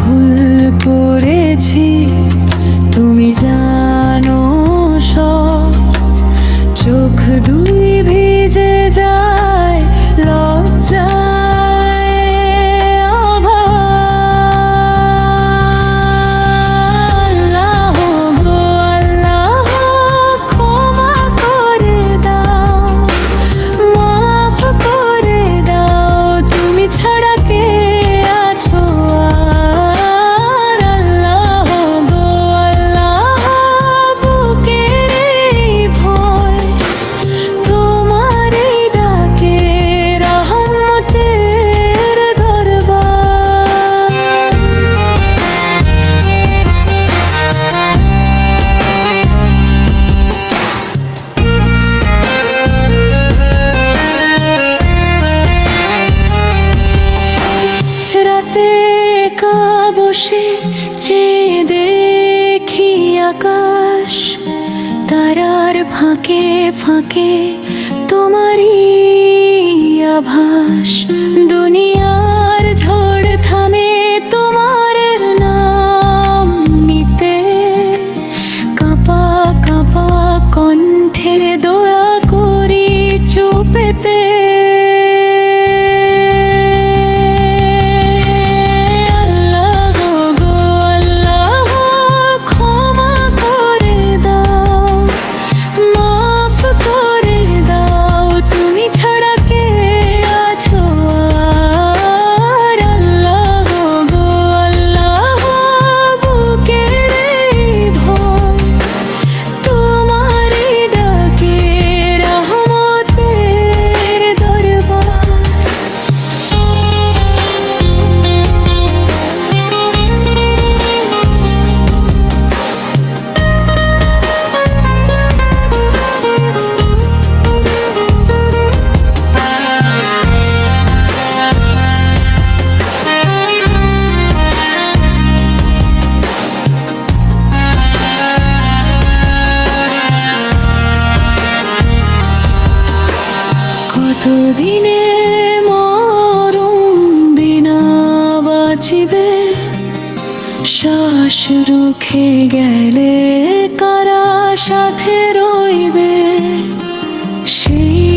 ভুল করেছি তুমি জানো সব। চোখ দুই ভিজে যায় লজ্জায় আল্লাহ গো আল্লাহ, ক্ষমা করে দাও, মাফ করে দাও, তুমি ছাড়া কে আছো আর। আল্লাহ গো আল্লাহ, বুকের এই ভয় তোমারই ডাকে রহমতের দরবার। রাতে একা বসে চেয়ে দেখি আকাশ, তারার ফাঁকে ফাঁকে তোমারই আভাস। দুনিয়ার ঝড় থামে তোমার নাম নিতে, কাঁপা কাঁপা কণ্ঠে দোয়া করি চুপেতে। আল্লাহ গো আল্লাহ, ক্ষমা করে দাও, মাফ করে দাও, তুমি ছাড়া কে আছো আর। আল্লাহ গো আল্লাহ, বুকের এই ভয় তোমারই ডাকে রহমতের দরবার। কতদিনে মরম বিনা বাঁচিবে, শ্বাস রুখে গেলে কারা সাথে রইবে। সেই